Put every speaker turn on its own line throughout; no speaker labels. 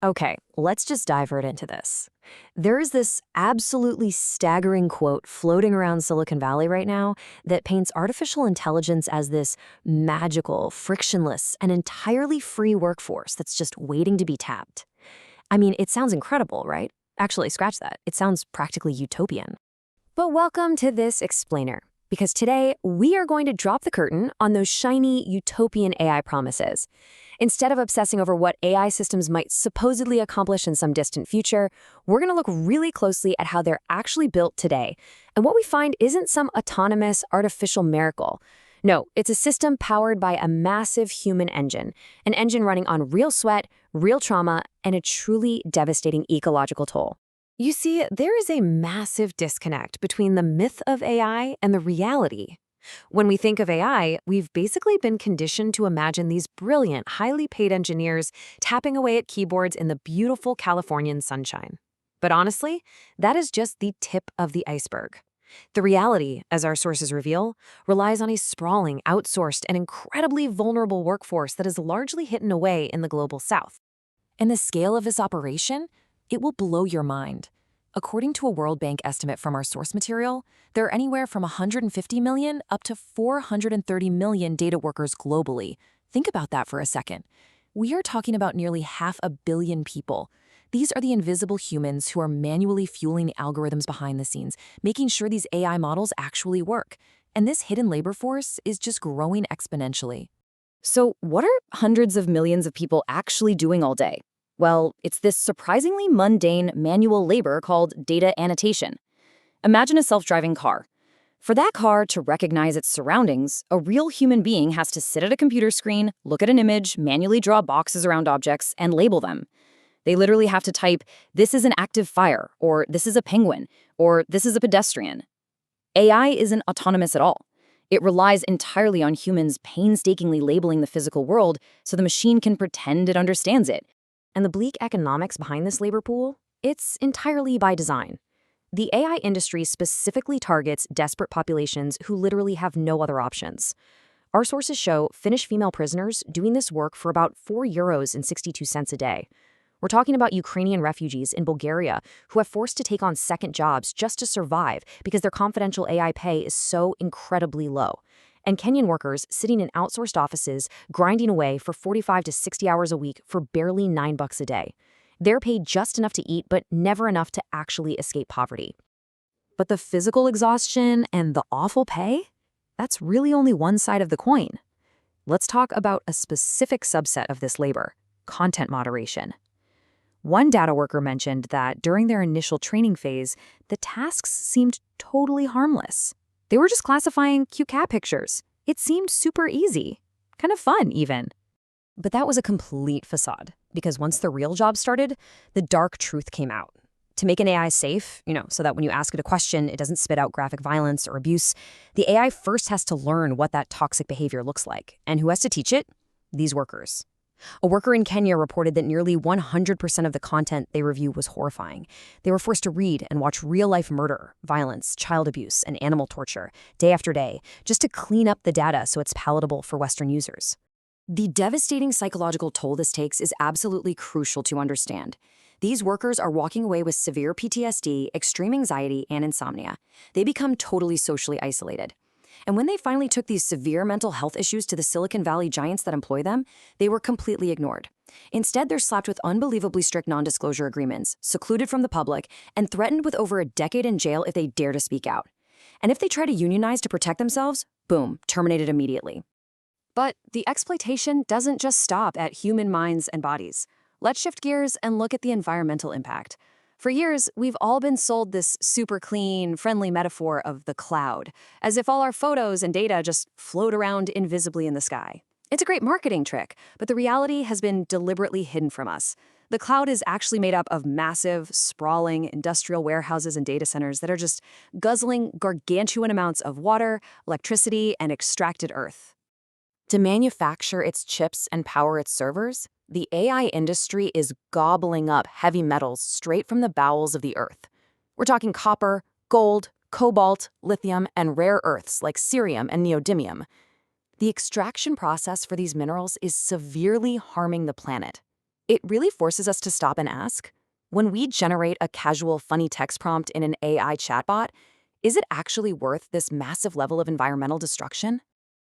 Okay, let's just dive right into this. There is this absolutely staggering quote floating around Silicon Valley right now that paints artificial intelligence as this magical, frictionless, and entirely free workforce that's just waiting to be tapped. I mean, it sounds incredible, right? Actually, scratch that. It sounds practically utopian. But welcome to this explainer, because today we are going to drop the curtain on those shiny utopian AI promises. Instead of obsessing over what AI systems might supposedly accomplish in some distant future, we're going to look really closely at how they're actually built today. And what we find isn't some autonomous artificial miracle. No, it's a system powered by a massive human engine, an engine running on real sweat, real trauma, and a truly devastating ecological toll. You see, there is a massive disconnect between the myth of AI and the reality. When we think of AI, we've basically been conditioned to imagine these brilliant, highly paid engineers tapping away at keyboards in the beautiful Californian sunshine. But honestly, that is just the tip of the iceberg. The reality, as our sources reveal, relies on a sprawling, outsourced, and incredibly vulnerable workforce that is largely hidden away in the global south. And the scale of this operation? It will blow your mind. According to a World Bank estimate from our source material, there are anywhere from 150 million up to 430 million data workers globally. Think about that for a second. We are talking about nearly 500 million people. These are the invisible humans who are manually fueling the algorithms behind the scenes, making sure these AI models actually work. And this hidden labor force is just growing exponentially. So, what are hundreds of millions of people actually doing all day? Well, it's this surprisingly mundane manual labor called data annotation. Imagine a self-driving car. For that car to recognize its surroundings, a real human being has to sit at a computer screen, look at an image, manually draw boxes around objects, and label them. They literally have to type, "This is an active fire," or "This is a penguin," or "This is a pedestrian." AI isn't autonomous at all. It relies entirely on humans painstakingly labeling the physical world so the machine can pretend it understands it. And the bleak economics behind this labor pool? It's entirely by design. The AI industry specifically targets desperate populations who literally have no other options. Our sources show Finnish female prisoners doing this work for about €4 and 62 cents a day. We're talking about Ukrainian refugees in Bulgaria who are forced to take on second jobs just to survive because their confidential AI pay is so incredibly low. And Kenyan workers sitting in outsourced offices grinding away for 45 to 60 hours a week for barely $9 a day. They're paid just enough to eat, but never enough to actually escape poverty. But the physical exhaustion and the awful pay? That's really only one side of the coin. Let's talk about a specific subset of this labor: content moderation. One data worker mentioned that during their initial training phase, the tasks seemed totally harmless. They were just classifying cute cat pictures. It seemed super easy. Kind of fun, even. But that was a complete facade, because once the real job started, the dark truth came out. To make an AI safe, so that when you ask it a question, it doesn't spit out graphic violence or abuse, the AI first has to learn what that toxic behavior looks like. And who has to teach it? These workers. A worker in Kenya reported that nearly 100% of the content they reviewed was horrifying. They were forced to read and watch real-life murder, violence, child abuse, and animal torture, day after day, just to clean up the data so it's palatable for Western users. The devastating psychological toll this takes is absolutely crucial to understand. These workers are walking away with severe PTSD, extreme anxiety, and insomnia. They become totally socially isolated. And when they finally took these severe mental health issues to the Silicon Valley giants that employ them, they were completely ignored. Instead, they're slapped with unbelievably strict non-disclosure agreements, secluded from the public, and threatened with over a decade in jail if they dare to speak out. And if they try to unionize to protect themselves, boom, terminated immediately. But the exploitation doesn't just stop at human minds and bodies. Let's shift gears and look at the environmental impact. For years, we've all been sold this super clean, friendly metaphor of the cloud, as if all our photos and data just float around invisibly in the sky. It's a great marketing trick, but the reality has been deliberately hidden from us. The cloud is actually made up of massive, sprawling industrial warehouses and data centers that are just guzzling gargantuan amounts of water, electricity, and extracted earth. To manufacture its chips and power its servers, the AI industry is gobbling up heavy metals straight from the bowels of the earth. We're talking copper, gold, cobalt, lithium, and rare earths like cerium and neodymium. The extraction process for these minerals is severely harming the planet.
It really forces us to stop and ask, when we generate a casual, funny text prompt in an AI chatbot, is it actually worth this massive level of environmental destruction?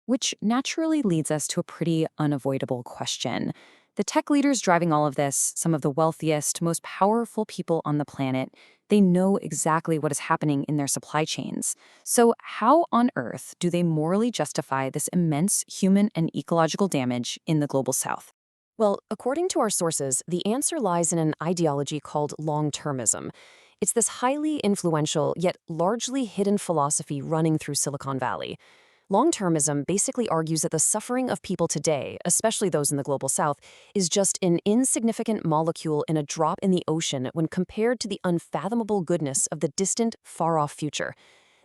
Which naturally leads us to a pretty unavoidable question. The tech leaders driving all of this, some of the wealthiest, most powerful people on the planet, they know exactly what is happening in their supply chains. So how on earth do they morally justify this immense human and ecological damage in the global south?
Well, according to our sources, the answer lies in an ideology called long-termism. It's this highly influential yet largely hidden philosophy running through Silicon Valley. Long-termism basically argues that the suffering of people today, especially those in the global south, is just an insignificant molecule in a drop in the ocean when compared to the unfathomable goodness of the distant, far-off future.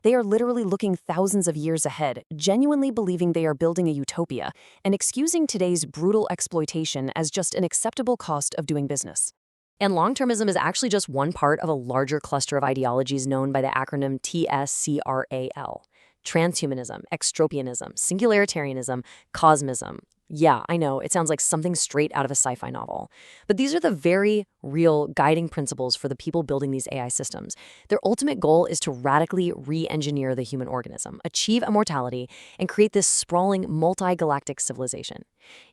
They are literally looking thousands of years ahead, genuinely believing they are building a utopia, and excusing today's brutal exploitation as just an acceptable cost of doing business. And long-termism is actually just one part of a larger cluster of ideologies known by the acronym TSCRAL. Transhumanism, extropianism, singularitarianism, cosmism. Yeah, I know, it sounds like something straight out of a sci-fi novel. But these are the very real guiding principles for the people building these AI systems. Their ultimate goal is to radically re-engineer the human organism, achieve immortality, and create this sprawling, multi-galactic civilization.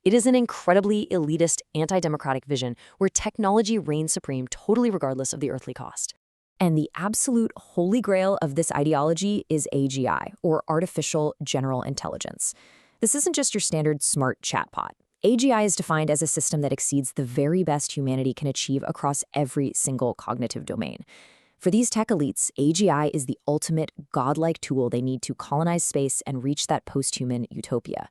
It is an incredibly elitist, anti-democratic vision where technology reigns supreme totally regardless of the earthly cost. And the absolute holy grail of this ideology is AGI, or Artificial General Intelligence. This isn't just your standard smart chatbot. AGI is defined as a system that exceeds the very best humanity can achieve across every single cognitive domain. For these tech elites, AGI is the ultimate godlike tool they need to colonize space and reach that post-human utopia.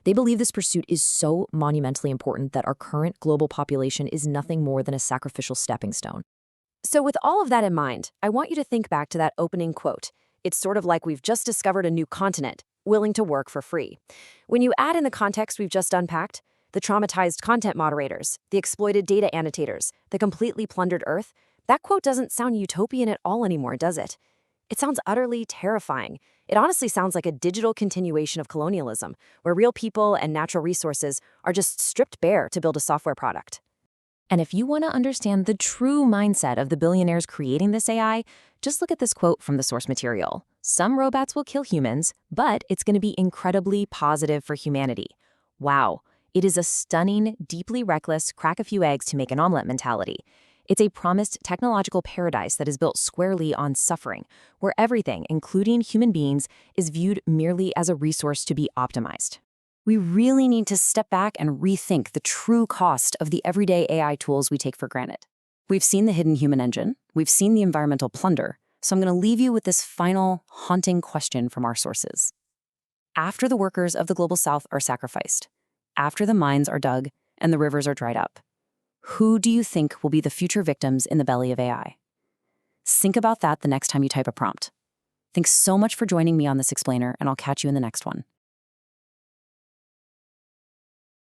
They believe this pursuit is so monumentally important that our current global population is nothing more than a sacrificial stepping stone. So with all of that in mind, I want you to think back to that opening quote. It's sort of like we've just discovered a new continent, willing to work for free. When you add in the context we've just unpacked, the traumatized content moderators, the exploited data annotators, the completely plundered Earth, that quote doesn't sound utopian at all anymore, does it? It sounds utterly terrifying. It honestly sounds like a digital continuation of colonialism, where real people and natural resources are just stripped bare to build a software product. And if you want to understand the true mindset of the billionaires creating this AI, just look at this quote from the source material. Some robots will kill humans, but it's going to be incredibly positive for humanity. Wow, it is a stunning, deeply reckless, crack a few eggs to make an omelet mentality. It's a promised technological paradise that is built squarely on suffering, where everything, including human beings, is viewed merely as a resource to be optimized. We really need to step back and rethink the true cost of the everyday AI tools we take for granted. We've seen the hidden human engine, we've seen the environmental plunder, so I'm going to leave you with this final, haunting question from our sources. After the workers of the global south are sacrificed, after the mines are dug and the rivers are dried up, who do you think will be the future victims in the belly of AI? Think about that the next time you type a prompt. Thanks so much for joining me on this explainer, and I'll catch you in the next one.